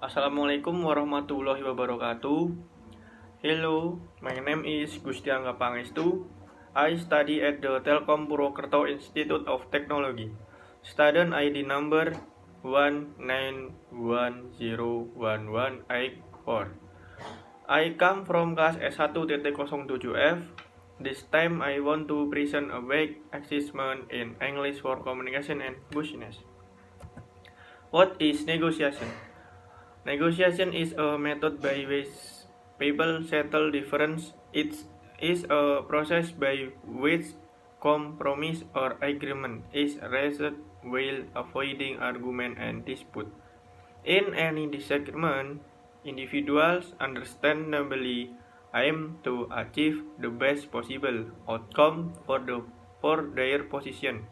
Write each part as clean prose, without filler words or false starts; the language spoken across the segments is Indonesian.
Assalamualaikum warahmatullahi wabarakatuh. Hello, my name is Gusti Angga Pangestu. I study at the Telkom Purwokerto Institute of Technology. Student ID number 191011884. I come from class S1.07F. This time I want to present a vague assessment in English for communication and business. What is negotiation? Negotiation is a method by which people settle difference. It is a process by which compromise or agreement is reached while avoiding argument and dispute. In any disagreement, individuals understandably aim to achieve the best possible outcome for their position,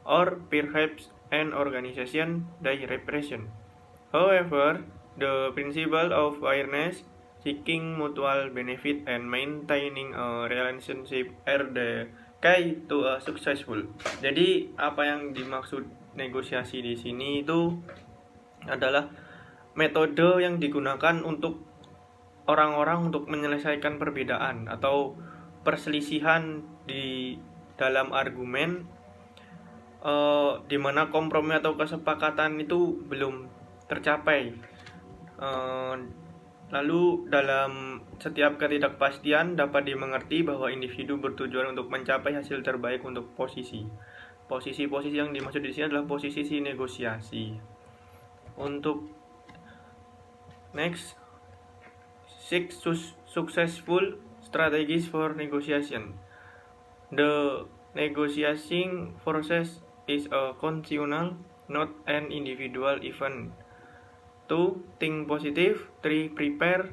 or perhaps an organization they represent. However, the principle of fairness, seeking mutual benefit, and maintaining a relationship are the key to a successful. Jadi, apa yang dimaksud negosiasi di sini itu adalah metode yang digunakan untuk orang-orang untuk menyelesaikan perbedaan atau perselisihan di dalam argumen, di mana kompromi atau kesepakatan itu belum tercapai. Lalu dalam setiap ketidakpastian dapat dimengerti bahwa individu bertujuan untuk mencapai hasil terbaik untuk posisi. Posisi-posisi yang dimaksud di sini adalah posisi negosiasi. Untuk next, 6 successful strategies for negotiation. The negotiating process is a continual, not an individual event. 2. Think positive. 3. Prepare.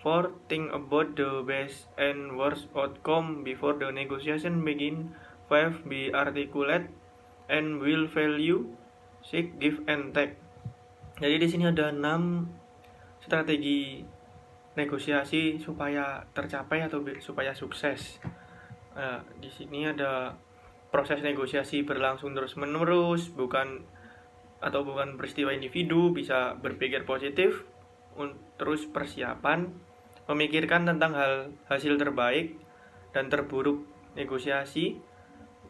4. Think about the best and worst outcome before the negotiation begin. 5. Be articulate and will value. 6. Give and take. Jadi di sini ada 6 strategi negosiasi supaya tercapai atau supaya sukses. Di sini ada proses negosiasi berlangsung terus-menerus, bukan peristiwa individu, bisa berpikir positif, terus persiapan, memikirkan tentang hasil terbaik dan terburuk negosiasi,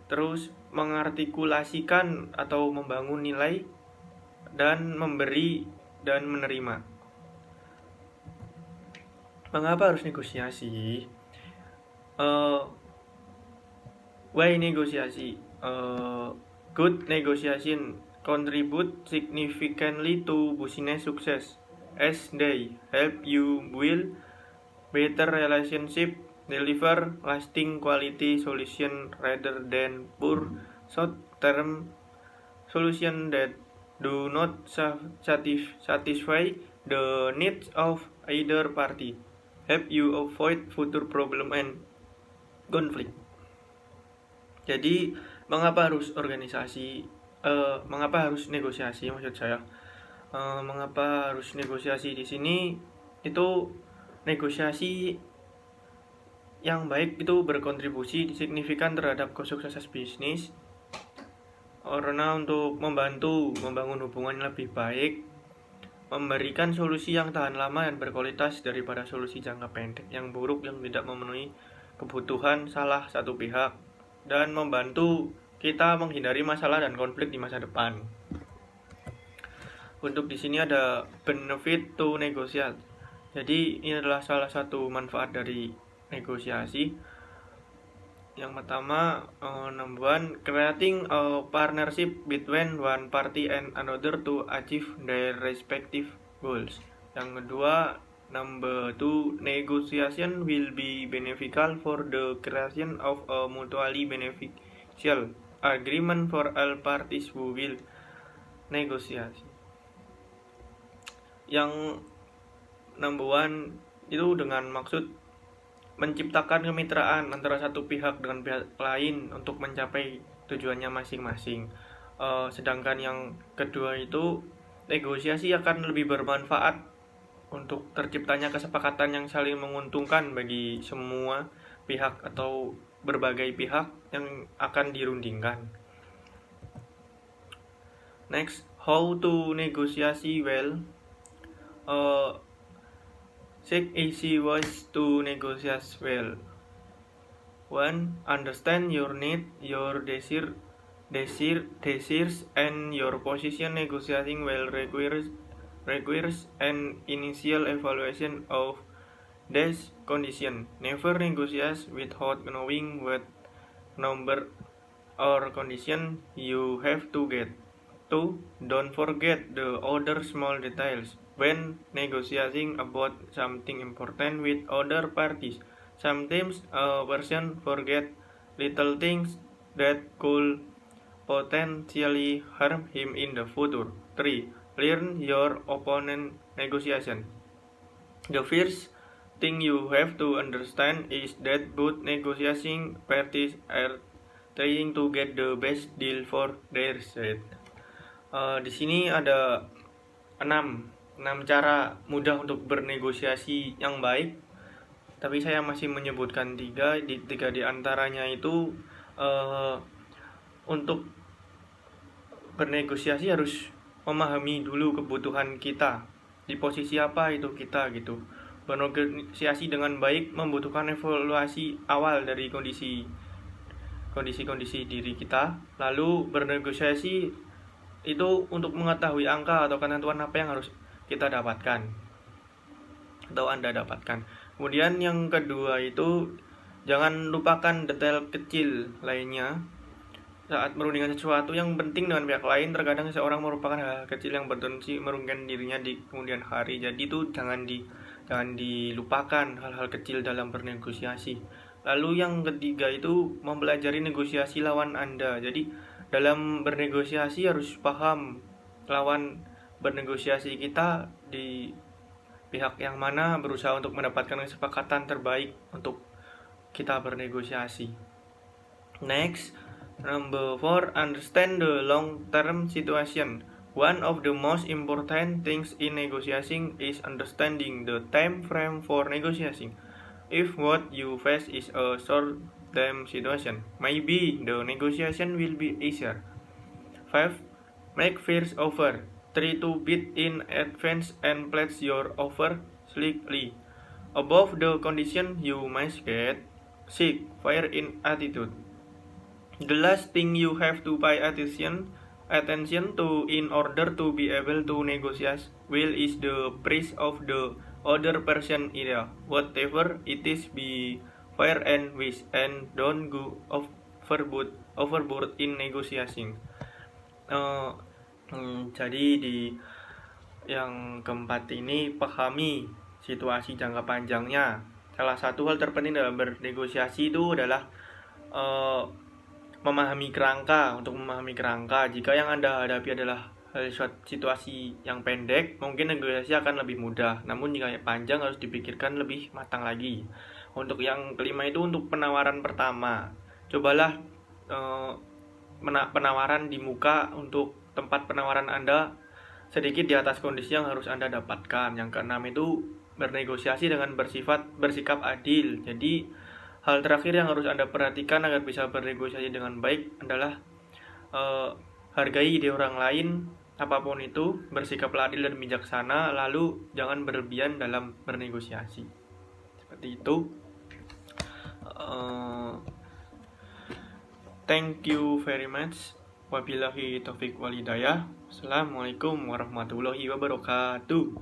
terus mengartikulasikan atau membangun nilai, dan memberi dan menerima. Mengapa harus negosiasi? Why negosiasi? Good negotiation contribute significantly to business success as they help you build better relationship, deliver lasting quality solution rather than poor short-term solution that do not satisfy the needs of either party, help you avoid future problem and conflict. Jadi mengapa harus negosiasi maksud saya? Mengapa harus negosiasi di sini? Itu negosiasi yang baik itu berkontribusi signifikan terhadap kesuksesan bisnis, karena untuk membantu membangun hubungan yang lebih baik, memberikan solusi yang tahan lama dan berkualitas daripada solusi jangka pendek yang buruk yang tidak memenuhi kebutuhan salah satu pihak, dan membantu kita menghindari masalah dan konflik di masa depan. Untuk di sini ada benefit to negotiate. Jadi ini adalah salah satu manfaat dari negosiasi. Yang pertama, number one, creating a partnership between one party and another to achieve their respective goals. Yang kedua, number two, negotiation will be beneficial for the creation of a mutually beneficial agreement for all parties who will negosiasi. Yang number one itu dengan maksud menciptakan kemitraan antara satu pihak dengan pihak lain untuk mencapai tujuannya masing-masing. Sedangkan yang kedua itu negosiasi akan lebih bermanfaat untuk terciptanya kesepakatan yang saling menguntungkan bagi semua pihak atau berbagai pihak yang akan dirundingkan. Next, how to negotiasi well. seek easy ways to negotiate well. 1. Understand your need, your desires, and your position. Negotiating well requires an initial evaluation of these conditions. Never negotiate without knowing what number or condition you have to get. 2. Don't forget the other small details when negotiating about something important with other parties. Sometimes a person forgets little things that could potentially harm him in the future. 3. Learn your opponent negotiation. The first thing you have to understand is that both negotiating parties are trying to get the best deal for their side. Di sini ada 6 cara mudah untuk bernegosiasi yang baik, tapi saya masih menyebutkan 3 di antaranya itu untuk bernegosiasi harus memahami dulu kebutuhan kita, di posisi apa itu kita gitu. Bernegosiasi dengan baik membutuhkan evaluasi awal dari kondisi diri kita, lalu bernegosiasi itu untuk mengetahui angka atau ketentuan apa yang harus kita dapatkan atau Anda dapatkan. Kemudian yang kedua itu jangan lupakan detail kecil lainnya saat merundingkan sesuatu yang penting dengan pihak lain. Terkadang seseorang merupakan hal kecil yang berpotensi merugikan dirinya di kemudian hari. Jadi itu jangan dilupakan hal-hal kecil dalam bernegosiasi. Lalu yang ketiga itu mempelajari negosiasi lawan Anda. Jadi dalam bernegosiasi harus paham lawan bernegosiasi kita di pihak yang mana, berusaha untuk mendapatkan kesepakatan terbaik untuk kita bernegosiasi. Next, number 4, understand the long-term situation. One of the most important things in negotiating is understanding the time frame for negotiating. If what you face is a short-term situation, maybe the negotiation will be easier. 5. Make first offer. Try to bid in advance and pledge your offer slightly above the condition you must get. 6. Fair in attitude. The last thing you have to pay attention to in order to be able to negotiate well is the price of the other person area. Whatever it is, be fair and wise, and don't go overboard in negotiating. Jadi di yang keempat ini, pahami situasi jangka panjangnya. Salah satu hal terpenting dalam bernegosiasi itu adalah memahami kerangka. Untuk memahami kerangka, jika yang Anda hadapi adalah situasi yang pendek, mungkin negosiasi akan lebih mudah. Namun jika panjang, harus dipikirkan lebih matang lagi. Untuk yang kelima itu untuk penawaran pertama, cobalah penawaran di muka untuk tempat penawaran Anda sedikit di atas kondisi yang harus Anda dapatkan. Yang keenam itu bernegosiasi dengan bersikap adil. Jadi hal terakhir yang harus Anda perhatikan agar bisa bernegosiasi dengan baik adalah hargai ide orang lain, apapun itu, bersikaplah adil dan bijaksana, lalu jangan berlebihan dalam bernegosiasi. Seperti itu. Thank you very much. Wabillahi taufiq walhidayah. Assalamualaikum warahmatullahi wabarakatuh.